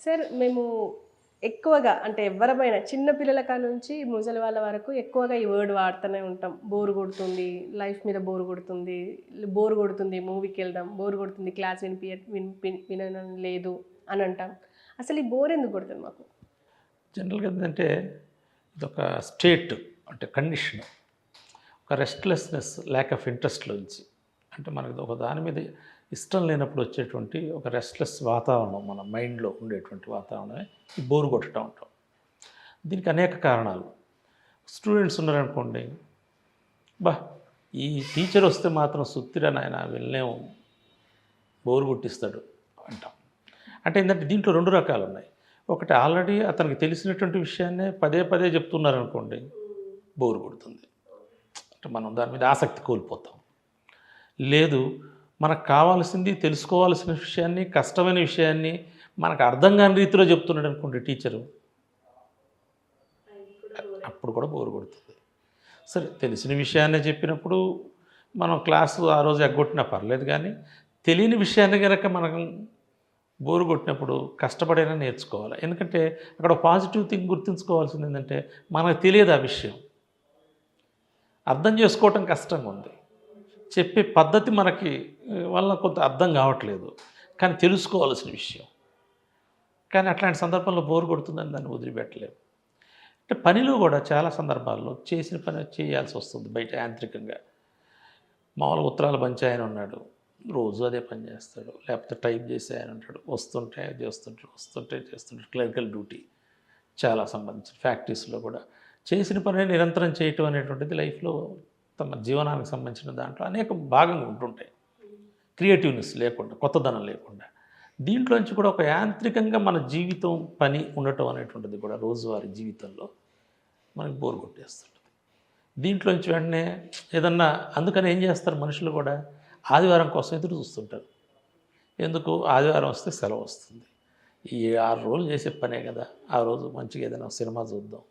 Sir మేము ఎక్కువగా అంటే ఎవ్వరమైనా చిన్న పిల్లల కానుంచి ముసలి వాళ్ళ వరకు ఎక్కువగా ఈ వర్డ్ వాడుతూనే ఉంటాం. బోర్ కొడుతుంది, లైఫ్ మీద బోర్ కొడుతుంది, బోర్ కొడుతుంది మూవీకెళ్దాం, బోర్ కొడుతుంది క్లాస్ వినడం లేదు అని అంటాం. అసలు ఈ బోర్ ఎందుకు కొడుతుంది మాకు? జనరల్‌గా ఏందంటే ఇదొక స్టేట్ అంటే కండిషన్. ఒక రెస్ట్‌లెస్‌నెస్, ల్యాక్ ఆఫ్ ఇంట్రెస్ట్‌లోంచి అంటే మనకు ఒక దాని మీద ఇష్టం లేనప్పుడు వచ్చేటువంటి ఒక రెస్ట్‌లెస్ వాతావరణం మన మైండ్‌లో ఉండేటువంటి వాతావరణమే ఈ బోర్ కొట్టడం అంటాం. దీనికి అనేక కారణాలు. స్టూడెంట్స్ ఉన్నారనుకోండి, అబ్బా! ఈ టీచర్ వస్తే మాత్రం సుత్తిరా నాయన వెళ్ళలేము, బోర్ కొట్టిస్తాడు అంటాం. అంటే ఏంటంటే దీంట్లో 2 రకాలున్నాయి. ఒకటి ఆల్రెడీ అతనికి తెలిసినటువంటి విషయాన్నే పదే పదే చెప్తున్నారనుకోండి, బోర్ కొడుతుంది. అంటే మనం దాని మీద ఆసక్తి కోల్పోతాం. లేదు, మనకు కావాల్సింది తెలుసుకోవాల్సిన విషయాన్ని, కష్టమైన విషయాన్ని మనకు అర్థం కాని రీతిలో చెప్తున్నాడు అనుకోండి టీచరు, అప్పుడు కూడా బోర్ కొడుతుంది. సరే, తెలిసిన విషయాన్నే చెప్పినప్పుడు మనం క్లాసు ఆ రోజు ఎగ్గొట్టినా పర్లేదు, కానీ తెలియని విషయాన్ని కనుక మనం బోరు కొట్టినప్పుడు కష్టపడైనా నేర్చుకోవాలి. ఎందుకంటే అక్కడ పాజిటివ్ థింగ్ గుర్తుంచుకోవాల్సింది ఏంటంటే, మనకు తెలియదు ఆ విషయం, అర్థం చేసుకోవటం కష్టంగా ఉంది, చెప్పే పద్ధతి మనకి వల్ల కొంత అర్థం కావట్లేదు, కానీ తెలుసుకోవాల్సిన విషయం. కానీ అట్లాంటి సందర్భంలో బోరు కొడుతుందని దాన్ని వదిలిపెట్టలేము. అంటే పనిలో కూడా చాలా సందర్భాల్లో చేసిన పని చేయాల్సి వస్తుంది బయట యాంత్రికంగా. మామూలుగా ఉత్తరాలు పంచే ఆయన ఉన్నాడు, రోజు అదే పని చేస్తాడు. లేకపోతే టైప్ చేసే ఆయన ఉంటాడు, వస్తుంటే చేస్తుంటాడు క్లరికల్ డ్యూటీ చాలా సంబంధించిన ఫ్యాక్టరీస్లో కూడా చేసిన పని నిరంతరం చేయటం అనేటువంటిది లైఫ్లో తమ జీవనానికి సంబంధించిన దాంట్లో అనేక భాగంగా ఉంటుంటాయి. క్రియేటివ్నెస్ లేకుండా, కొత్తదనం లేకుండా దీంట్లోంచి కూడా ఒక యాంత్రికంగా మన జీవితం పని ఉండటం అనేటువంటిది కూడా రోజువారీ జీవితంలో మనకి బోర్ కొట్టేస్తుంది. దీంట్లోంచి వెంటనే ఏదన్నా, అందుకని ఏం చేస్తారు మనుషులు కూడా, ఆదివారం కోసం ఎదురు చూస్తుంటారు. ఎందుకు? ఆదివారం వస్తే సెలవు వస్తుంది, ఈ 6 రోజులు చేసే పనే కదా, ఆ రోజు మంచిగా ఏదైనా సినిమా చూద్దాం,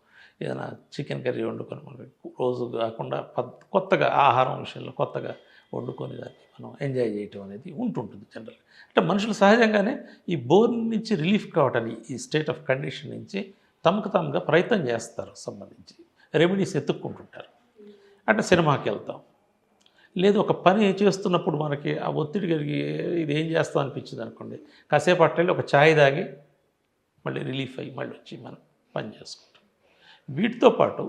ఏదైనా చికెన్ కర్రీ వండుకొని మనం రోజు కాకుండా కొత్తగా ఆహారం విషయంలో కొత్తగా వండుకొని దాన్ని మనం ఎంజాయ్ చేయటం అనేది ఉంటుంటుంది జనరల్గా. అంటే మనుషులు సహజంగానే ఈ బోర్ నుంచి రిలీఫ్ కావటానికి, ఈ స్టేట్ ఆఫ్ కండిషన్ నుంచి తమకు తాముగా ప్రయత్నం చేస్తారు, సంబంధించి రెమెడీస్ ఎత్తుక్కుంటుంటారు. అంటే సినిమాకి వెళ్తాం, లేదు ఒక పని చేస్తున్నప్పుడు మనకి ఆ ఒత్తిడి కలిగి ఇది ఏం చేస్తాం అనిపించింది అనుకోండి, కాసేపు అట్లే ఒక ఛాయ్ తాగి మళ్ళీ రిలీఫ్ అయ్యి మళ్ళీ వచ్చి మనం పని చేసుకుంటాం. వీటితో పాటు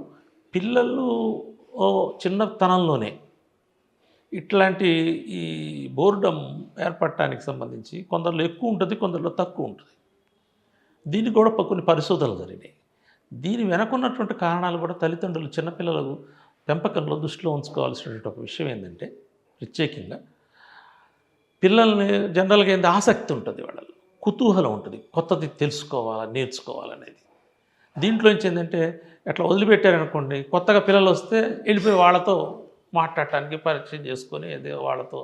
పిల్లలు చిన్నతనంలోనే ఇట్లాంటి ఈ బోర్డమ్ ఏర్పడటానికి సంబంధించి కొందరిలో ఎక్కువ ఉంటుంది, కొందరిలో తక్కువ ఉంటుంది. దీనికి కూడా కొన్ని పరిశోధనలు జరిగినాయి. దీని వెనకున్నటువంటి కారణాలు కూడా తల్లిదండ్రులు చిన్నపిల్లలు పెంపకంలో దృష్టిలో ఉంచుకోవాల్సినటువంటి ఒక విషయం ఏంటంటే, ప్రత్యేకంగా పిల్లల్ని జనరల్గా ఏంటి ఆసక్తి ఉంటుంది, వాళ్ళలో కుతూహలం ఉంటుంది, కొత్తది తెలుసుకోవాలా నేర్చుకోవాలనేది. దీంట్లోంచి ఏంటంటే ఎట్లా వదిలిపెట్టారనుకోండి, కొత్తగా పిల్లలు వస్తే వెళ్ళిపోయి వాళ్ళతో మాట్లాడటానికి పరిచయం చేసుకొని ఏదో వాళ్ళతో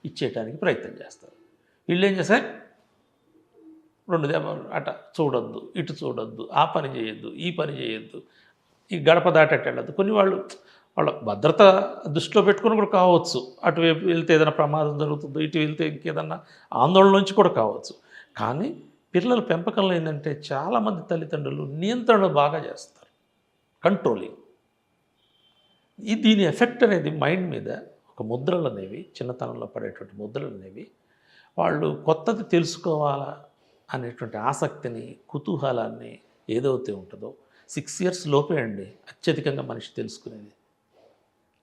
ఇచ్చేయటానికి ప్రయత్నం చేస్తారు. వీళ్ళు ఏం చేస్తారు, 2 దెబ్బలు అట చూడొద్దు, ఇటు చూడొద్దు, ఆ పని చేయొద్దు, ఈ పని చేయొద్దు, ఈ గడప దాటట్టు వెళ్ళద్దు. కొన్ని వాళ్ళు వాళ్ళ భద్రత దృష్టిలో పెట్టుకుని కూడా కావచ్చు, అటువైపు వెళ్తే ఏదైనా ప్రమాదం జరుగుతుందో, ఇటు వెళ్తే ఇంకేదన్నా ఆందోళన నుంచి కూడా కావచ్చు. కానీ పిల్లల పెంపకంలో ఏంటంటే చాలామంది తల్లిదండ్రులు నియంత్రణ బాగా చేస్తారు, కంట్రోలింగ్. దీని ఎఫెక్ట్ అనేది మైండ్ మీద ఒక ముద్రలు అనేవి, చిన్నతనంలో పడేటువంటి ముద్రలు అనేవి, వాళ్ళు కొత్తది తెలుసుకోవాలా అనేటువంటి ఆసక్తిని, కుతూహలాన్ని ఏదైతే ఉంటుందో 6 ఇయర్స్ లోపే అండి అత్యధికంగా మనిషి తెలుసుకునేది.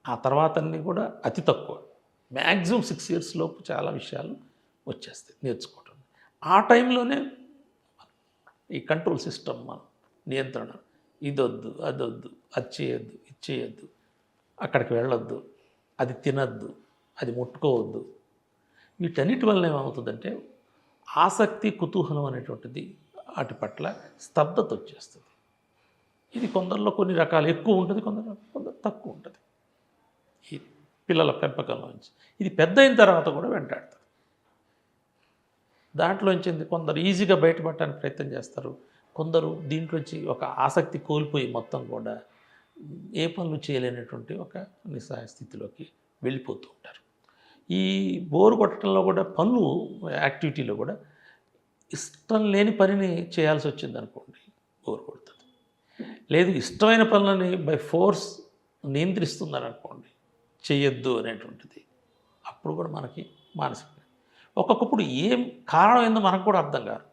ఆ తర్వాత అన్నీ కూడా అతి తక్కువ. మ్యాక్సిమం 6 ఇయర్స్ లోపు చాలా విషయాలు వచ్చేస్తాయి నేర్చుకోవటం. ఆ టైంలోనే ఈ కంట్రోల్ సిస్టమ్, మన నియంత్రణ, ఇదొద్దు, అదొద్దు, అది చేయొద్దు, ఇది చేయొద్దు, అక్కడికి వెళ్ళొద్దు, అది తినద్దు, అది ముట్టుకోవద్దు, వీటన్నిటి వలన ఏమవుతుందంటే ఆసక్తి, కుతూహలం అనేటువంటిది వాటి పట్ల స్తబ్దత వచ్చేస్తుంది. ఇది కొందరిలో కొన్ని రకాలు ఎక్కువ ఉంటుంది, కొందరు తక్కువ ఉంటుంది. ఈ పిల్లల పెంపకంలోంచి ఇది పెద్ద అయిన తర్వాత కూడా వెంటాడుతుంది. దాంట్లోంచి కొందరు ఈజీగా బయటపడటానికి ప్రయత్నం చేస్తారు, కొందరు దీంట్లోంచి ఒక ఆసక్తి కోల్పోయి మొత్తం కూడా ఏ పనులు చేయలేనటువంటి ఒక నిస్సహాయ స్థితిలోకి వెళ్ళిపోతూ ఉంటారు. ఈ బోరు కొట్టడంలో కూడా పనులు యాక్టివిటీలో కూడా ఇష్టం లేని పనిని చేయాల్సి వచ్చింది అనుకోండి, బోర్ కొడుతుంది. లేదు ఇష్టమైన పనులని బై ఫోర్స్ నియంత్రిస్తున్నారు అనుకోండి, చెయ్యొద్దు అనేటువంటిది, అప్పుడు కూడా మనకి మానసిక ఒక్కొక్కప్పుడు ఏం కారణం ఏందో మనకు కూడా అర్థం కాదు.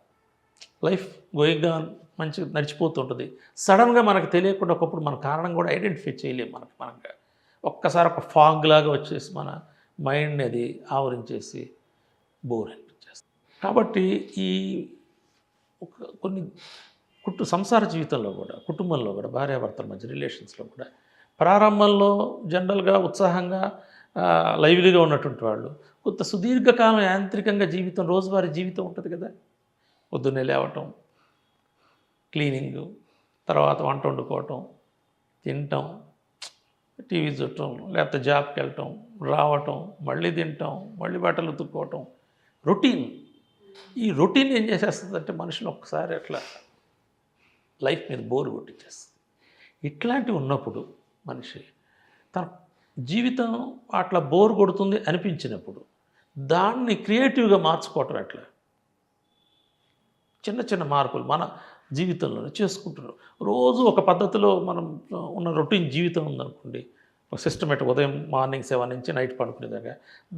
లైఫ్ గోయింగ్ ఆన్ మంచిగా నడిచిపోతుంటుంది. సడన్గా మనకు తెలియకుండా ఒకప్పుడు మన కారణం కూడా ఐడెంటిఫై చేయలేము. మనకు ఒక్కసారి ఒక ఫాగ్ లాగా వచ్చేసి మన మైండ్ని అది ఆవరించేసి బోర్ అనిపించేస్తుంది. కాబట్టి ఈ కొన్ని సంసార జీవితంలో కూడా, కుటుంబంలో కూడా, భార్యాభర్తల మధ్య రిలేషన్స్లో కూడా ప్రారంభంలో జనరల్గా ఉత్సాహంగా లైవ్లీగా ఉన్నటువంటి వాళ్ళు కొంత సుదీర్ఘకాలం యాంత్రికంగా జీవితం, రోజువారీ జీవితం ఉంటుంది కదా. పొద్దున్నే లేవటం, క్లీనింగు, తర్వాత వంట వండుకోవటం, తినటం, టీవీ చూడటం, లేకపోతే జాబ్కి వెళ్ళటం, రావటం, మళ్ళీ తినటం, మళ్ళీ బట్టలు ఉతుక్కోవటం, రొటీన్. ఈ రొటీన్ ఏం చేసేస్తుందంటే మనుషులు ఒక్కసారి అట్లా లైఫ్ మీద బోర్ కొట్టించేస్తుంది. ఇట్లాంటివి ఉన్నప్పుడు మనిషి తన జీవితం అట్లా బోర్ కొడుతుంది అనిపించినప్పుడు దాన్ని క్రియేటివ్గా మార్చుకోవటం ఎట్లా, చిన్న చిన్న మార్పులు మన జీవితంలోనే చేసుకుంటున్నాం. రోజు ఒక పద్ధతిలో మనం ఉన్న రొటీన్ జీవితం ఉందనుకోండి, ఒక సిస్టమేటిక్ ఉదయం మార్నింగ్ 7 నుంచి నైట్ పడుకునేదాకా,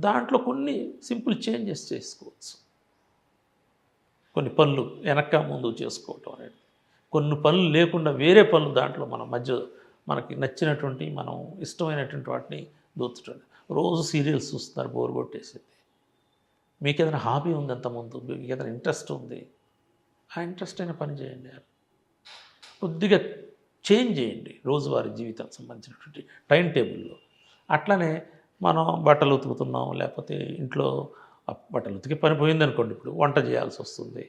దాంట్లో కొన్ని సింపుల్ చేంజెస్ చేసుకోవచ్చు. కొన్ని పనులు వెనక ముందు చేసుకోవటం అనేది, కొన్ని పనులు లేకుండా వేరే పనులు దాంట్లో మన మధ్య మనకి నచ్చినటువంటి, మనం ఇష్టమైనటువంటి వాటిని దూర్చడం. రోజు సీరియల్స్ చూస్తున్నారు, బోర్ కొట్టేసింది. మీకు ఏదైనా హాబీ ఉంది, అంతకుముందు మీకు ఏదైనా ఇంట్రెస్ట్ ఉంది, ఆ ఇంట్రెస్ట్ అయిన పని చేయండి. కొద్దిగా చేంజ్ చేయండి రోజువారీ జీవితానికి సంబంధించినటువంటి టైం టేబుల్లో. అట్లనే మనం బట్టలు ఉతుకుతున్నాం, లేకపోతే ఇంట్లో బట్టలు ఉతికి పని పోయిందనుకోండి, ఇప్పుడు వంట చేయాల్సి వస్తుంది,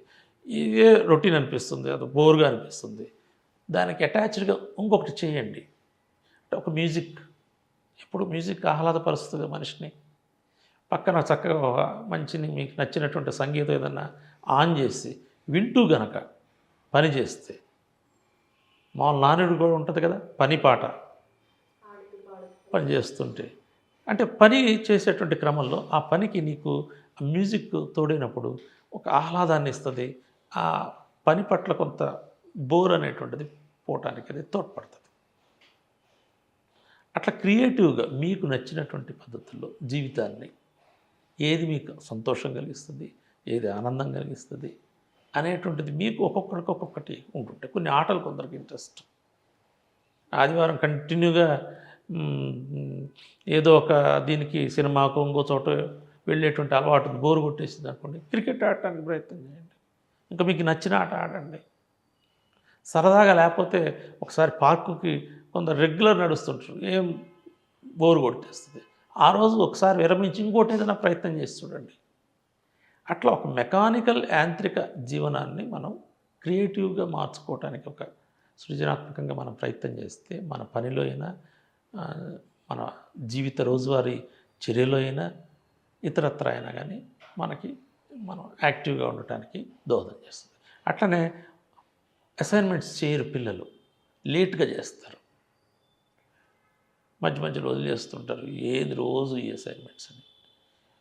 ఇదే రొటీన్ అనిపిస్తుంది, అది బోర్గా అనిపిస్తుంది, దానికి అటాచ్డ్గా ఇంకొకటి చేయండి. ఒక మ్యూజిక్, ఎప్పుడు మ్యూజిక్ ఆహ్లాదపరుస్తుంది మనిషిని. పక్కన చక్కగా ఒక మంచిని మీకు నచ్చినటువంటి సంగీతం ఏదన్నా ఆన్ చేసి వింటూ గనక పని చేస్తే, మామూలు నానుడు కూడా ఉంటుంది కదా, పని పాట పని చేస్తుంటే, అంటే పని చేసేటువంటి క్రమంలో ఆ పనికి నీకు మ్యూజిక్ తోడైనప్పుడు ఒక ఆహ్లాదాన్ని ఇస్తుంది. ఆ పని పట్ల కొంత బోర్ అనేటువంటిది పోవటానికి అది తోడ్పడుతుంది. అట్లా క్రియేటివ్గా మీకు నచ్చినటువంటి పద్ధతుల్లో జీవితాన్ని, ఏది మీకు సంతోషం కలిగిస్తుంది, ఏది ఆనందం కలిగిస్తుంది అనేటువంటిది మీకు ఒక్కొక్కరికి ఒక్కొక్కటి ఉంటుంటాయి. కొన్ని ఆటలు కొందరికి ఇంట్రెస్ట్, ఆదివారం కంటిన్యూగా ఏదో ఒక దీనికి సినిమాకు ఇంకో చోట వెళ్ళేటువంటి అలవాటు బోరు కొట్టేసింది అనుకోండి, క్రికెట్ ఆడటానికి ప్రయత్నం చేయండి. ఇంకా మీకు నచ్చిన ఆట ఆడండి. సరదాగా లేకపోతే ఒకసారి పార్కుకి కొందరు రెగ్యులర్ నడుస్తుంటారు, ఏం బోరు కొట్టేస్తుంది, ఆ రోజు ఒకసారి విరమించి ఇంకోటి ఏదైనా ప్రయత్నం చేసి చూడండి. అట్లా ఒక మెకానికల్ యాంత్రిక జీవనాన్ని మనం క్రియేటివ్గా మార్చుకోవటానికి, ఒక సృజనాత్మకంగా మనం ప్రయత్నం చేస్తే మన పనిలో అయినా, మన జీవిత రోజువారీ చర్యలో అయినా, ఇతరత్ర అయినా కానీ మనం యాక్టివ్గా ఉండటానికి దోహదం చేస్తుంది. అట్లనే అసైన్మెంట్స్ చేయరు పిల్లలు, లేట్గా చేస్తారు, మధ్య మధ్యలో వదిలేస్తుంటారు, ఏది రోజు ఈ అసైన్మెంట్స్ అని.